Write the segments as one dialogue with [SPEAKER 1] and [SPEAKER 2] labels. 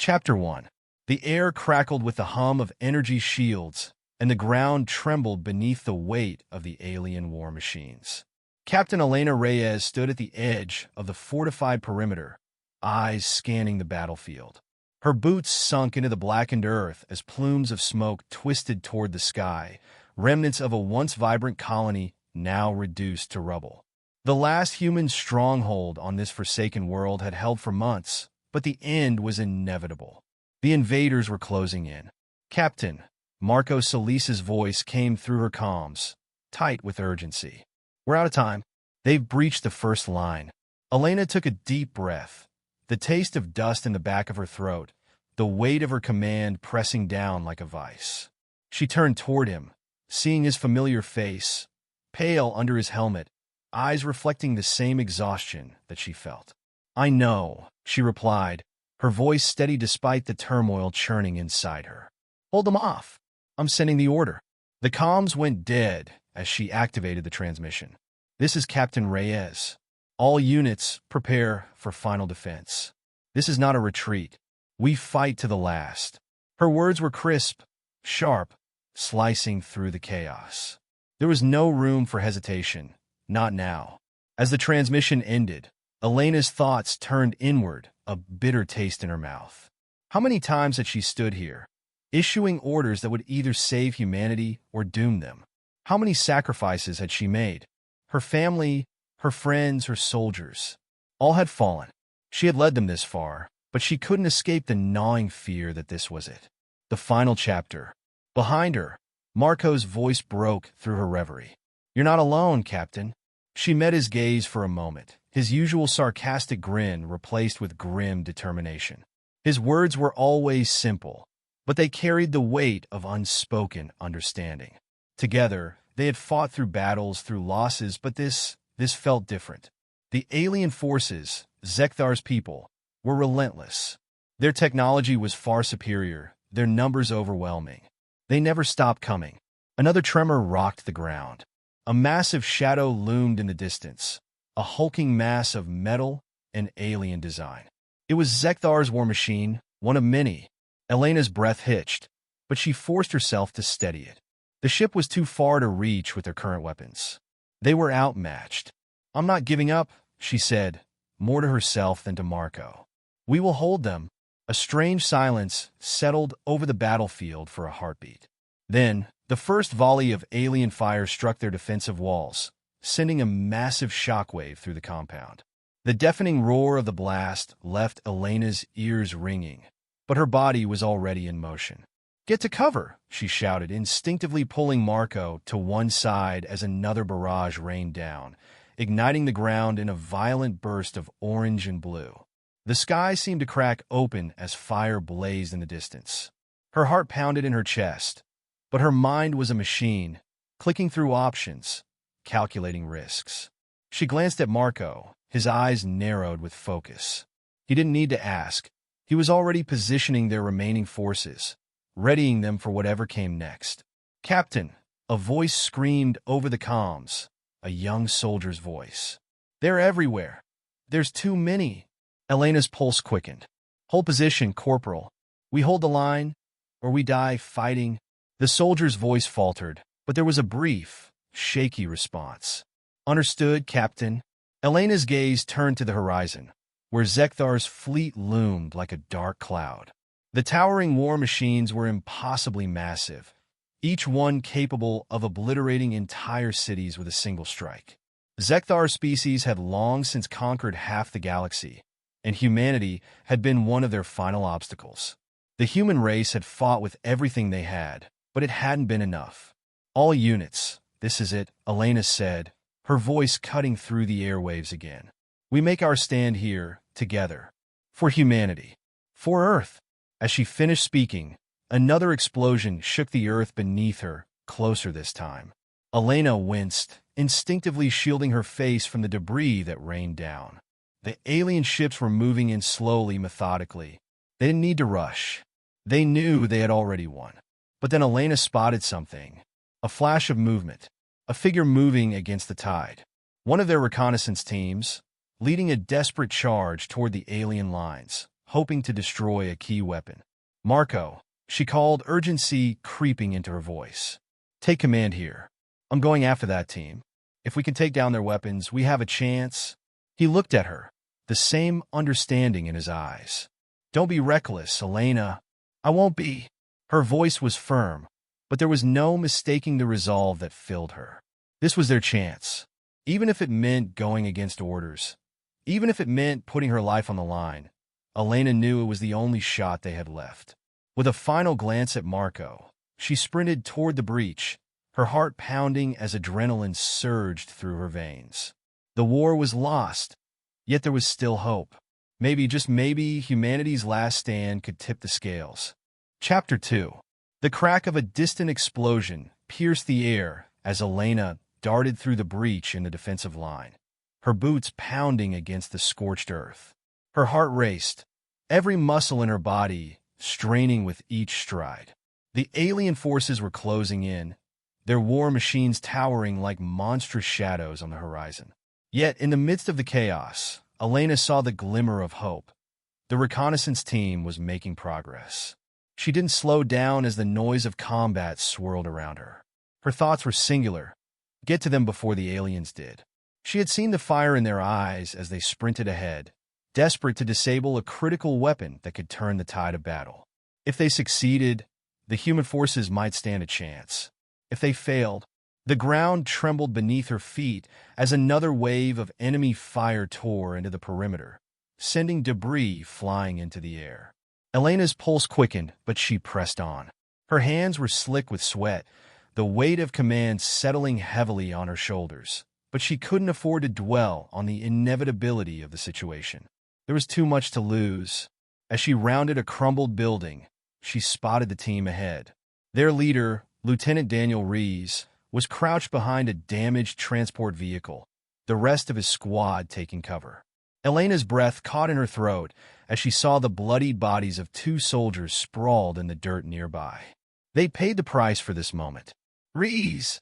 [SPEAKER 1] Chapter 1. The air crackled with the hum of energy shields, and the ground trembled beneath the weight of the alien war machines. Captain Elena Reyes stood at the edge of the fortified perimeter, eyes scanning the battlefield. Her boots sunk into the blackened earth as plumes of smoke twisted toward the sky, remnants of a once vibrant colony now reduced to rubble. The last human stronghold on this forsaken world had held for months, but the end was inevitable. The invaders were closing in. "Captain," Marco Solis's voice came through her comms, tight with urgency. "We're out of time. They've breached the first line." Elena took a deep breath, the taste of dust in the back of her throat, the weight of her command pressing down like a vice. She turned toward him, seeing his familiar face, pale under his helmet, eyes reflecting the same exhaustion that she felt. "I know," she replied, her voice steady despite the turmoil churning inside her. "Hold them off. I'm sending the order." The comms went dead as she activated the transmission. "This is Captain Reyes. All units, prepare for final defense. This is not a retreat. We fight to the last." Her words were crisp, sharp, slicing through the chaos. There was no room for hesitation, not now. As the transmission ended, Elena's thoughts turned inward, a bitter taste in her mouth. How many times had she stood here, issuing orders that would either save humanity or doom them? How many sacrifices had she made? Her family, her friends, her soldiers, all had fallen. She had led them this far, but she couldn't escape the gnawing fear that this was it. The final chapter. Behind her, Marco's voice broke through her reverie. "You're not alone, Captain." She met his gaze for a moment, his usual sarcastic grin replaced with grim determination. His words were always simple, but they carried the weight of unspoken understanding. Together, they had fought through battles, through losses, but this felt different. The alien forces, Zekthar's people, were relentless. Their technology was far superior, their numbers overwhelming. They never stopped coming. Another tremor rocked the ground. A massive shadow loomed in the distance, a hulking mass of metal and alien design. It was Zekthar's war machine, one of many. Elena's breath hitched, but she forced herself to steady it. The ship was too far to reach with their current weapons. They were outmatched. "I'm not giving up," she said, more to herself than to Marco. "We will hold them." A strange silence settled over the battlefield for a heartbeat. Then, the first volley of alien fire struck their defensive walls, sending a massive shockwave through the compound. The deafening roar of the blast left Elena's ears ringing, but her body was already in motion. "Get to cover," she shouted, instinctively pulling Marco to one side as another barrage rained down, igniting the ground in a violent burst of orange and blue. The sky seemed to crack open as fire blazed in the distance. Her heart pounded in her chest, but her mind was a machine, clicking through options, calculating risks. She glanced at Marco, his eyes narrowed with focus. He didn't need to ask. He was already positioning their remaining forces, readying them for whatever came next. "Captain," a voice screamed over the comms, a young soldier's voice. "They're everywhere. There's too many." Elena's pulse quickened. "Hold position, Corporal. We hold the line, or we die fighting." The soldier's voice faltered, but there was a brief, shaky response. "Understood, Captain." Elena's gaze turned to the horizon, where Zekthar's fleet loomed like a dark cloud. The towering war machines were impossibly massive, each one capable of obliterating entire cities with a single strike. Zekthar's species had long since conquered half the galaxy, and humanity had been one of their final obstacles. The human race had fought with everything they had, but it hadn't been enough. "All units, this is it," Elena said, her voice cutting through the airwaves again. "We make our stand here, together. For humanity. For Earth." As she finished speaking, another explosion shook the earth beneath her, closer this time. Elena winced, instinctively shielding her face from the debris that rained down. The alien ships were moving in slowly, methodically. They didn't need to rush. They knew they had already won. But then Elena spotted something. A flash of movement. A figure moving against the tide. One of their reconnaissance teams, leading a desperate charge toward the alien lines. hoping to destroy a key weapon. Marco, she called, urgency creeping into her voice. Take command here. I'm going after that team. If we can take down their weapons, we have a chance. He looked at her, the same understanding in his eyes. Don't be reckless, Elena. I won't be. Her voice was firm, but there was no mistaking the resolve that filled her. This was their chance. Even if it meant going against orders, even if it meant putting her life on the line, Elena knew it was the only shot they had left. With a final glance at Marco, she sprinted toward the breach, her heart pounding as adrenaline surged through her veins. The war was lost, yet there was still hope. Maybe, just maybe, humanity's last stand could tip the scales. Chapter 2. The crack of a distant explosion pierced the air as Elena darted through the breach in the defensive line, her boots pounding against the scorched earth. Her heart raced, every muscle in her body straining with each stride. The alien forces were closing in, their war machines towering like monstrous shadows on the horizon. Yet, in the midst of the chaos, Elena saw the glimmer of hope. The reconnaissance team was making progress. She didn't slow down as the noise of combat swirled around her. Her thoughts were singular: get to them before the aliens did. She had seen the fire in their eyes as they sprinted ahead, desperate to disable a critical weapon that could turn the tide of battle. If they succeeded, the human forces might stand a chance. If they failed, the ground trembled beneath her feet as another wave of enemy fire tore into the perimeter, sending debris flying into the air. Elena's pulse quickened, but she pressed on. Her hands were slick with sweat, the weight of command settling heavily on her shoulders, but she couldn't afford to dwell on the inevitability of the situation. There was too much to lose. As she rounded a crumbled building, she spotted the team ahead. Their leader, Lieutenant Daniel Rees, was crouched behind a damaged transport vehicle, the rest of his squad taking cover. Elena's breath caught in her throat as she saw the bloodied bodies of 2 soldiers sprawled in the dirt nearby. They paid the price for this moment. Rees!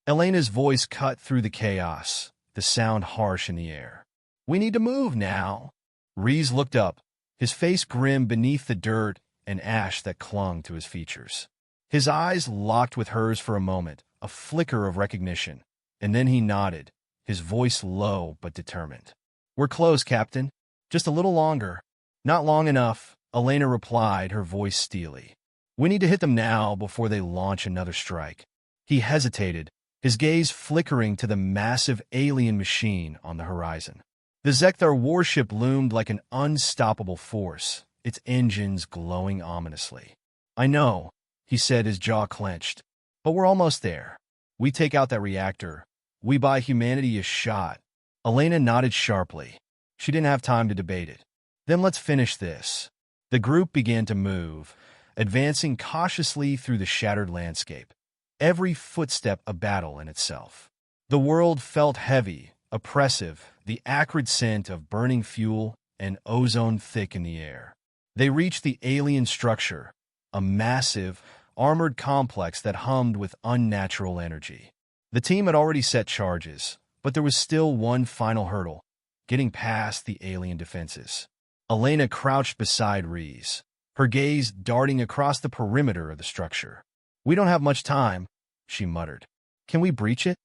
[SPEAKER 1] Elena's voice cut through the chaos, the sound harsh in the air. We need to move now. Rees looked up, his face grim beneath the dirt and ash that clung to his features. His eyes locked with hers for a moment, a flicker of recognition, and then he nodded, his voice low but determined. We're close, Captain. Just a little longer. Not long enough, Elena replied, her voice steely. We need to hit them now before they launch another strike. He hesitated, his gaze flickering to the massive alien machine on the horizon. The Zekthar warship loomed like an unstoppable force, its engines glowing ominously. I know, he said, his jaw clenched, but we're almost there. We take out that reactor. We buy humanity a shot. Elena nodded sharply. She didn't have time to debate it. Then let's finish this. The group began to move, advancing cautiously through the shattered landscape, every footstep a battle in itself. The world felt heavy, oppressive, the acrid scent of burning fuel and ozone thick in the air. They reached the alien structure, a massive, armored complex that hummed with unnatural energy. The team had already set charges, but there was still one final hurdle: getting past the alien defenses. Elena crouched beside Rees, her gaze darting across the perimeter of the structure. We don't have much time, she muttered. Can we breach it?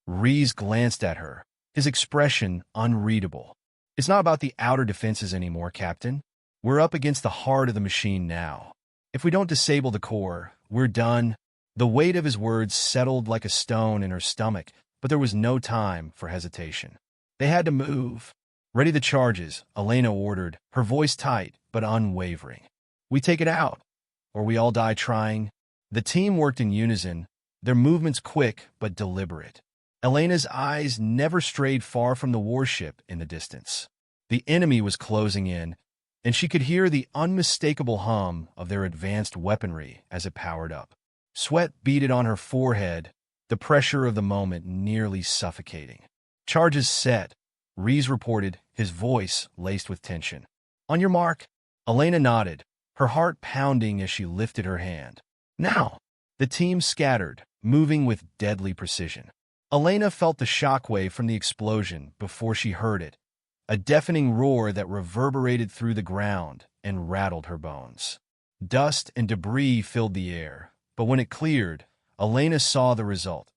[SPEAKER 1] Rees glanced at her, his expression unreadable. It's not about the outer defenses anymore, Captain. We're up against the heart of the machine now. If we don't disable the core, we're done. The weight of his words settled like a stone in her stomach, but there was no time for hesitation. They had to move. Ready the charges, Elena ordered, her voice tight but unwavering. We take it out, or we all die trying. The team worked in unison, their movements quick but deliberate. Elena's eyes never strayed far from the warship in the distance. The enemy was closing in, and she could hear the unmistakable hum of their advanced weaponry as it powered up. Sweat beaded on her forehead, the pressure of the moment nearly suffocating. Charges set, Rees reported, his voice laced with tension. On your mark. Elena nodded, her heart pounding as she lifted her hand. Now! The team scattered, moving with deadly precision. Elena felt the shockwave from the explosion before she heard it, a deafening roar that reverberated through the ground, and rattled her bones. Dust and debris filled the air, but when it cleared, Elena saw the result.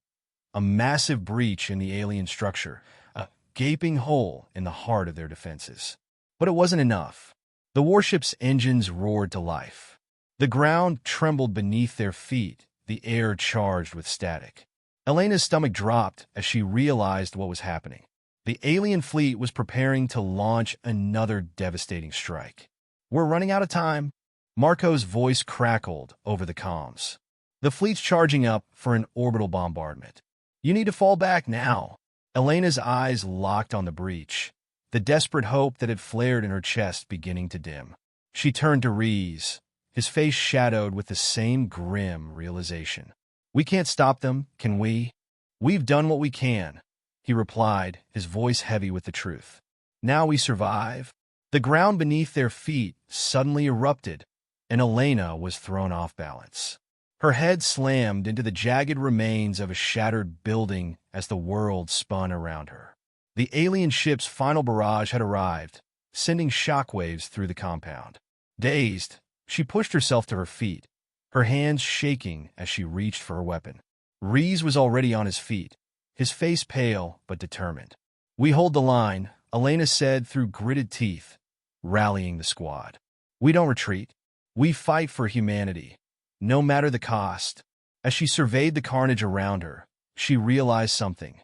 [SPEAKER 1] A massive breach in the alien structure, a gaping hole in the heart of their defenses. But it wasn't enough. The warship's engines roared to life. The ground trembled beneath their feet, the air charged with static. Elena's stomach dropped as she realized what was happening. The alien fleet was preparing to launch another devastating strike. "We're running out of time." Marco's voice crackled over the comms. "The fleet's charging up for an orbital bombardment. You need to fall back now." Elena's eyes locked on the breach, the desperate hope that had flared in her chest beginning to dim. She turned to Rees, his face shadowed with the same grim realization. "We can't stop them, can we?" "We've done what we can," he replied, his voice heavy with the truth. "Now we survive." The ground beneath their feet suddenly erupted, and Elena was thrown off balance. Her head slammed into the jagged remains of a shattered building as the world spun around her. The alien ship's final barrage had arrived, sending shockwaves through the compound. Dazed, she pushed herself to her feet, her hands shaking as she reached for her weapon. Rees was already on his feet, his face pale but determined. "We hold the line," Elena said through gritted teeth, rallying the squad. "We don't retreat. We fight for humanity, no matter the cost." As she surveyed the carnage around her, she realized something.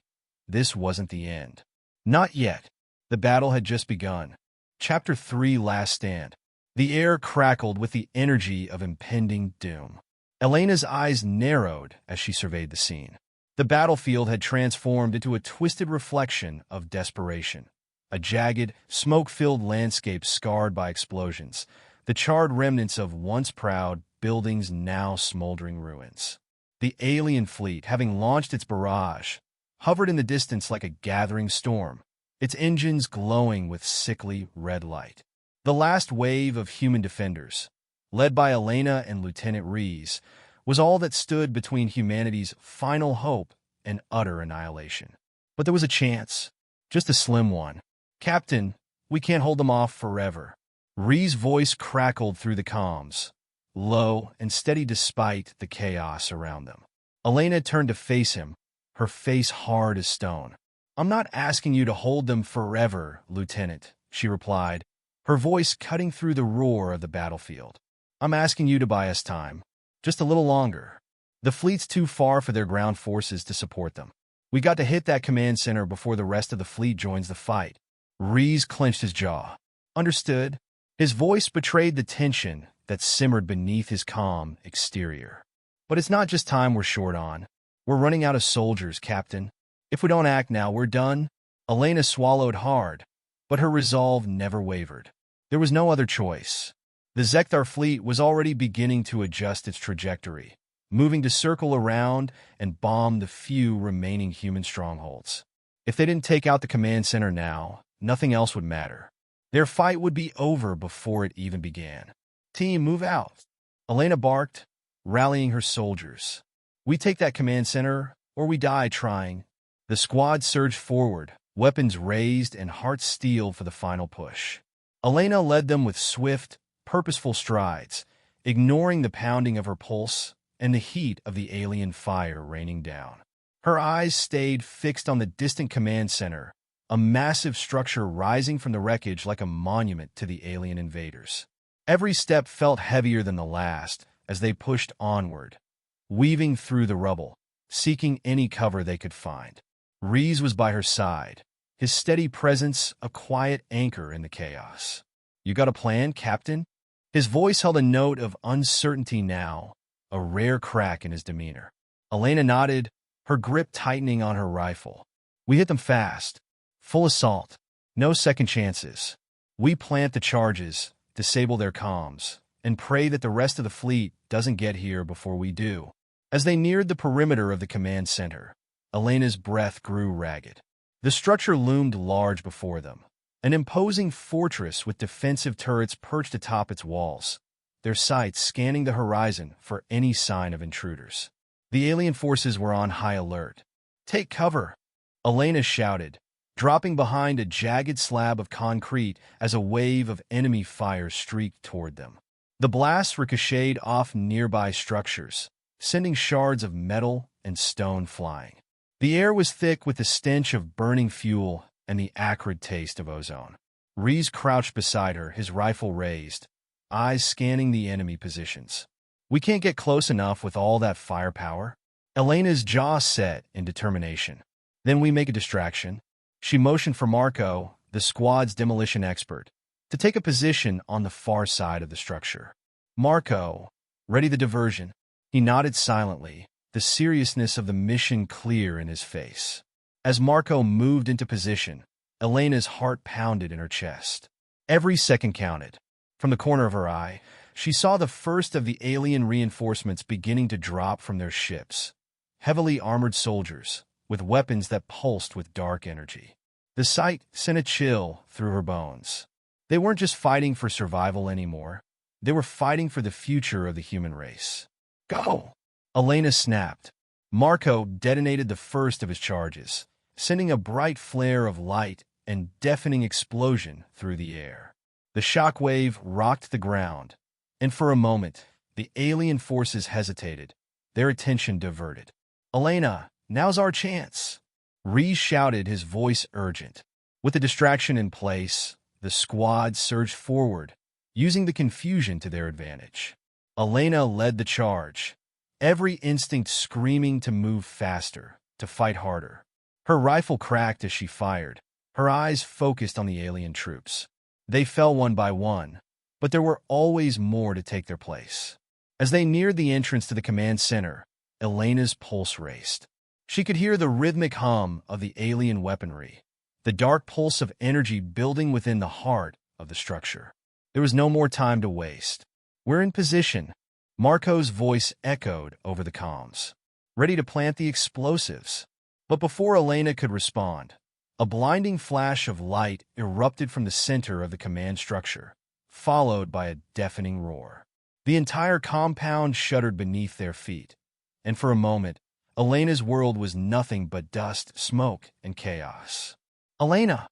[SPEAKER 1] This wasn't the end. Not yet. The battle had just begun. Chapter 3: Last Stand. The air crackled with the energy of impending doom. Elena's eyes narrowed as she surveyed the scene. The battlefield had transformed into a twisted reflection of desperation. A jagged, smoke-filled landscape scarred by explosions, the charred remnants of once proud buildings now smoldering ruins. The alien fleet, having launched its barrage, hovered in the distance like a gathering storm, its engines glowing with sickly red light. The last wave of human defenders, led by Elena and Lieutenant Rees, was all that stood between humanity's final hope and utter annihilation. But there was a chance, just a slim one. "Captain, we can't hold them off forever." Rees' voice crackled through the comms, low and steady despite the chaos around them. Elena turned to face him, her face hard as stone. "I'm not asking you to hold them forever, Lieutenant," she replied, her voice cutting through the roar of the battlefield. "I'm asking you to buy us time, just a little longer. The fleet's too far for their ground forces to support them. We got to hit that command center before the rest of the fleet joins the fight." Rees clenched his jaw. "Understood." His voice betrayed the tension that simmered beneath his calm exterior. "But it's not just time we're short on. We're running out of soldiers, Captain. If we don't act now, we're done." Elena swallowed hard, but her resolve never wavered. There was no other choice. The Zekthar fleet was already beginning to adjust its trajectory, moving to circle around and bomb the few remaining human strongholds. If they didn't take out the command center now, nothing else would matter. Their fight would be over before it even began. "Team, move out," Elena barked, rallying her soldiers. "We take that command center, or we die trying." The squad surged forward, weapons raised and hearts steeled for the final push. Elena led them with swift, purposeful strides, ignoring the pounding of her pulse and the heat of the alien fire raining down. Her eyes stayed fixed on the distant command center, a massive structure rising from the wreckage like a monument to the alien invaders. Every step felt heavier than the last as they pushed onward, weaving through the rubble, seeking any cover they could find. Rees was by her side, his steady presence a quiet anchor in the chaos. "You got a plan, Captain?" His voice held a note of uncertainty now, a rare crack in his demeanor. Elena nodded, her grip tightening on her rifle. "We hit them fast. Full assault. No second chances. We plant the charges, disable their comms, and pray that the rest of the fleet doesn't get here before we do." As they neared the perimeter of the command center, Elena's breath grew ragged. The structure loomed large before them, an imposing fortress with defensive turrets perched atop its walls, their sights scanning the horizon for any sign of intruders. The alien forces were on high alert. "Take cover," Elena shouted, dropping behind a jagged slab of concrete as a wave of enemy fire streaked toward them. The blasts ricocheted off nearby structures, sending shards of metal and stone flying. The air was thick with the stench of burning fuel and the acrid taste of ozone. Reese crouched beside her, his rifle raised, eyes scanning the enemy positions. "We can't get close enough with all that firepower." Elena's jaw set in determination. "Then we make a distraction." She motioned for Marco, the squad's demolition expert, to take a position on the far side of the structure. Marco, ready the diversion. He nodded silently, the seriousness of the mission clear in his face. As Marco moved into position, Elena's heart pounded in her chest. Every second counted. From the corner of her eye, she saw the first of the alien reinforcements beginning to drop from their ships. Heavily armored soldiers, with weapons that pulsed with dark energy. The sight sent a chill through her bones. They weren't just fighting for survival anymore. They were fighting for the future of the human race. "Go!" Elena snapped. Marco detonated the first of his charges, sending a bright flare of light and deafening explosion through the air. The shockwave rocked the ground, and for a moment, the alien forces hesitated, their attention diverted. "Elena, now's our chance!" Reese shouted, his voice urgent. With the distraction in place, the squad surged forward, using the confusion to their advantage. Elena led the charge, every instinct screaming to move faster, to fight harder. Her rifle cracked as she fired, her eyes focused on the alien troops. They fell one by one, but there were always more to take their place. As they neared the entrance to the command center, Elena's pulse raced. She could hear the rhythmic hum of the alien weaponry, the dark pulse of energy building within the heart of the structure. There was no more time to waste. "We're in position," Marco's voice echoed over the comms, ready to plant the explosives. But before Elena could respond, a blinding flash of light erupted from the center of the command structure, followed by a deafening roar. The entire compound shuddered beneath their feet, and for a moment, Elena's world was nothing but dust, smoke, and chaos. "Elena!"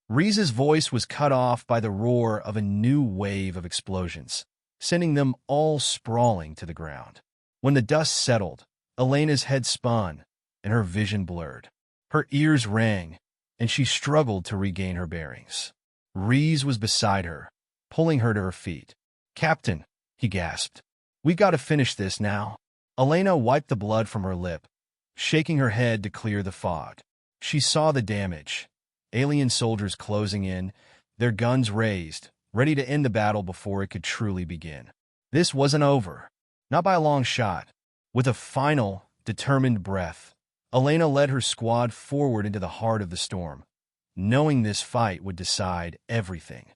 [SPEAKER 1] Reese's voice was cut off by the roar of a new wave of explosions, sending them all sprawling to the ground. When the dust settled, Elena's head spun, and her vision blurred. Her ears rang, and she struggled to regain her bearings. Reese was beside her, pulling her to her feet. "Captain," he gasped, "we've got to finish this now." Elena wiped the blood from her lip, shaking her head to clear the fog. She saw the damage. Alien soldiers closing in, their guns raised, ready to end the battle before it could truly begin. This wasn't over. Not by a long shot. With a final, determined breath, Elena led her squad forward into the heart of the storm, knowing this fight would decide everything.